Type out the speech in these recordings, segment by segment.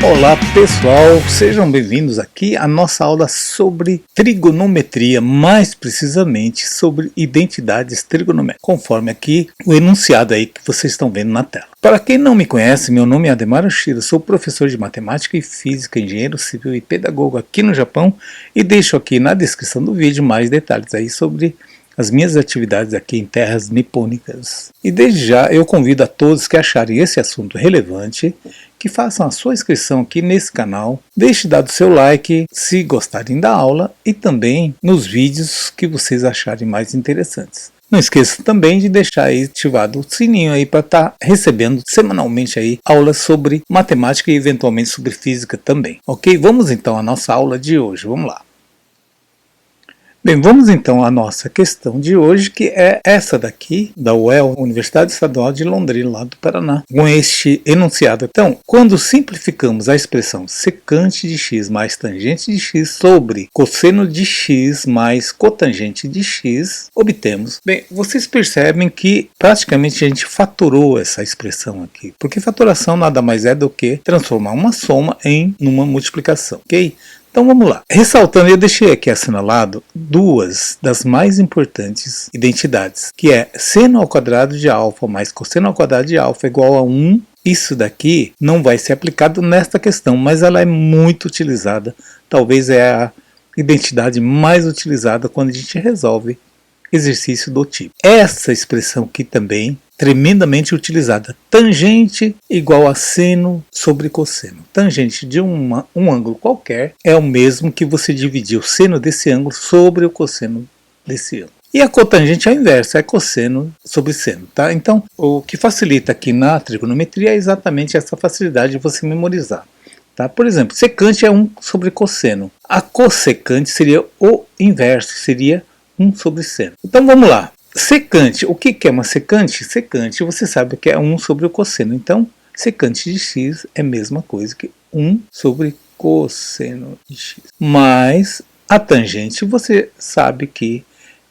Olá pessoal, sejam bem-vindos aqui à nossa aula sobre trigonometria, mais precisamente sobre identidades trigonométricas, conforme aqui o enunciado aí que vocês estão vendo na tela. Para quem não me conhece, meu nome é Ademar Oshiro, sou professor de matemática e física, engenheiro civil e pedagogo aqui no Japão e deixo aqui na descrição do vídeo mais detalhes aí sobre as minhas atividades aqui em terras nipônicas. E desde já eu convido a todos que acharem esse assunto relevante que façam a sua inscrição aqui nesse canal, deixe dado seu like se gostarem da aula e também nos vídeos que vocês acharem mais interessantes. Não esqueça também de deixar aí ativado o sininho aí para estar recebendo semanalmente aí aulas sobre matemática e eventualmente sobre física também. Ok? Vamos então à nossa aula de hoje, vamos lá. Bem, vamos então à nossa questão de hoje, que é essa daqui, da UEL, Universidade Estadual de Londrina, lá do Paraná, com este enunciado. Então, quando simplificamos a expressão secante de x mais tangente de x sobre cosseno de x mais cotangente de x, obtemos. Bem, vocês percebem que praticamente a gente fatorou essa expressão aqui, porque fatoração nada mais é do que transformar uma soma em uma multiplicação, ok? Então vamos lá. Ressaltando, eu deixei aqui assinalado duas das mais importantes identidades, que é seno ao quadrado de alfa mais cosseno ao quadrado de alfa igual a 1. Isso daqui não vai ser aplicado nesta questão, mas ela é muito utilizada. Talvez é a identidade mais utilizada quando a gente resolve exercício do tipo. Essa expressão aqui também tremendamente utilizada. Tangente igual a seno sobre cosseno. Tangente de um ângulo qualquer é o mesmo que você dividir o seno desse ângulo sobre o cosseno desse ângulo. E a cotangente é o inverso, é cosseno sobre seno, tá? Então, o que facilita aqui na trigonometria é exatamente essa facilidade de você memorizar. Tá? Por exemplo, secante é 1 sobre cosseno. A cossecante seria o inverso, seria 1 sobre seno. Então vamos lá. Secante, o que é uma secante? Secante, você sabe que é 1 sobre o cosseno. Então, secante de x é a mesma coisa que 1 sobre cosseno de x. Mas a tangente, você sabe que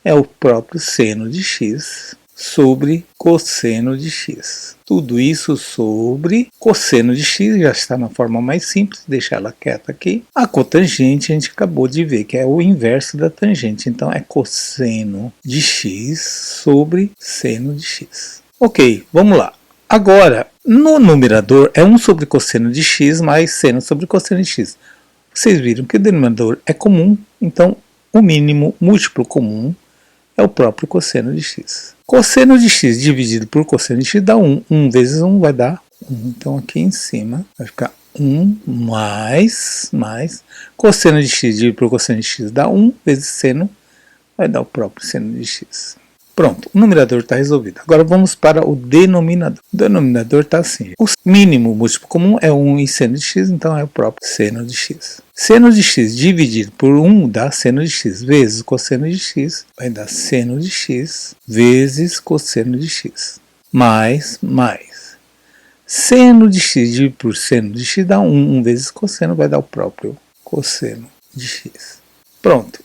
é o próprio seno de x sobre cosseno de x. Tudo isso sobre cosseno de x, já está na forma mais simples, deixa ela quieta aqui. A cotangente a gente acabou de ver que é o inverso da tangente, então é cosseno de x sobre seno de x. Ok, vamos lá. Agora, no numerador é 1 sobre cosseno de x mais seno sobre cosseno de x. Vocês viram que o denominador é comum, então o mínimo múltiplo comum é o próprio cosseno de x. Cosseno de x dividido por cosseno de x dá 1. 1 vezes 1 vai dar 1. Então aqui em cima vai ficar 1 mais cosseno de x dividido por cosseno de x dá 1 vezes seno, vai dar o próprio seno de x. Pronto, o numerador está resolvido. Agora vamos para o denominador. O denominador está assim. O mínimo múltiplo comum é 1 em seno de x, então é o próprio seno de x. Seno de x dividido por 1 dá seno de x vezes cosseno de x, vai dar seno de x vezes cosseno de x. Mais. Seno de x dividido por seno de x dá 1. 1 vezes cosseno vai dar o próprio cosseno de x. Pronto.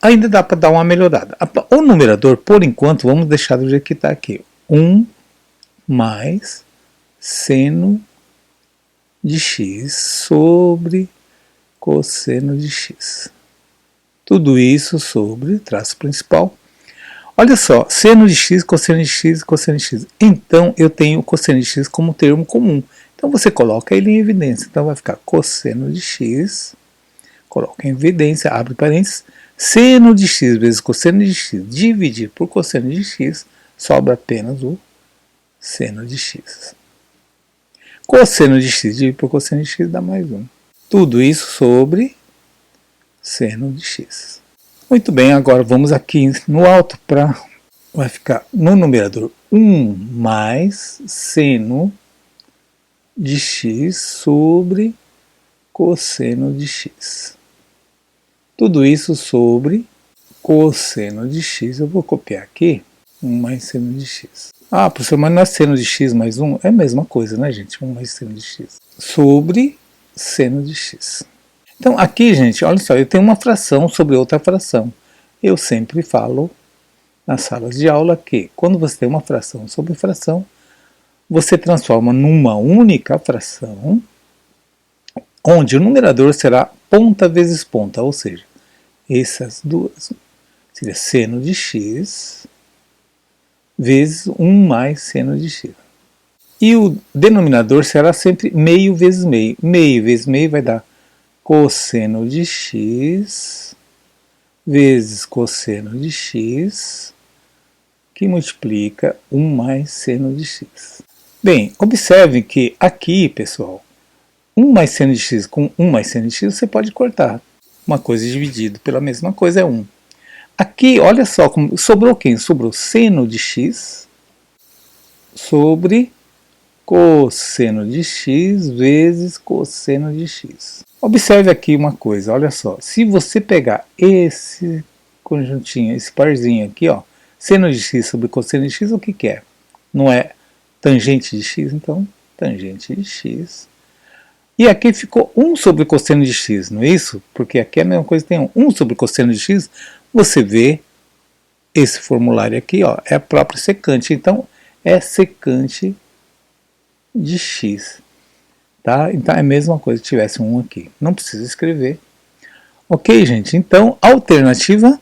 Ainda dá para dar uma melhorada. O numerador, por enquanto, vamos deixar do jeito que está aqui. 1 mais seno de x sobre cosseno de x. Tudo isso sobre traço principal. Olha só, seno de x, cosseno de x e cosseno de x. Então, eu tenho o cosseno de x como termo comum. Então, você coloca ele em evidência. Então, vai ficar cosseno de x, coloca em evidência, abre parênteses, seno de x vezes cosseno de x dividir por cosseno de x, sobra apenas o seno de x. Cosseno de x dividido por cosseno de x dá mais 1. Tudo isso sobre seno de x. Muito bem, agora vamos aqui no alto para... vai ficar no numerador 1 mais seno de x sobre cosseno de x. Tudo isso sobre cosseno de x. Eu vou copiar aqui 1 mais seno de x. Ah, professor, mas não é seno de x mais 1? É a mesma coisa, né, gente? 1 mais seno de x. Sobre seno de x. Então, aqui, gente, olha só, eu tenho uma fração sobre outra fração. Eu sempre falo nas salas de aula que, quando você tem uma fração sobre fração, você transforma numa única fração onde o numerador será ponta vezes ponta, ou seja, essas duas seria seno de x vezes 1 mais seno de x. E o denominador será sempre meio vezes meio. Meio vezes meio vai dar cosseno de x vezes cosseno de x, que multiplica 1 mais seno de x. Bem, observe que aqui, pessoal, 1 mais seno de x com 1 mais seno de x você pode cortar. Uma coisa dividida pela mesma coisa é 1. Aqui, olha só, como sobrou quem? Sobrou seno de x sobre cosseno de x vezes cosseno de x. Observe aqui uma coisa, olha só. Se você pegar esse conjuntinho, esse parzinho aqui, ó, seno de x sobre cosseno de x, o que é? Não é tangente de x? Então, tangente de x. E aqui ficou 1 sobre cosseno de x, não é isso? Porque aqui é a mesma coisa, tem 1 sobre cosseno de x. Você vê esse formulário aqui, ó, é a própria secante. Então, é secante de x. Tá? Então, é a mesma coisa que tivesse 1 aqui. Não precisa escrever. Ok, gente? Então, alternativa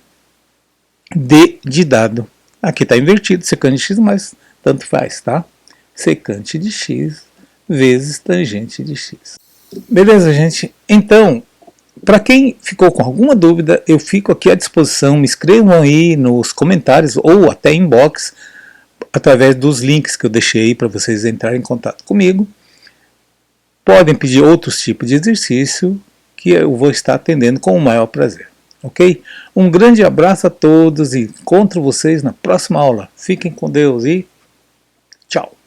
D de dado. Aqui está invertido, secante de x, mas tanto faz, tá? Secante de x vezes tangente de x. Beleza, gente? Então, para quem ficou com alguma dúvida, eu fico aqui à disposição. Me escrevam aí nos comentários ou até inbox, através dos links que eu deixei aí para vocês entrarem em contato comigo. Podem pedir outros tipos de exercício que eu vou estar atendendo com o maior prazer. Ok? Um grande abraço a todos e encontro vocês na próxima aula. Fiquem com Deus e tchau!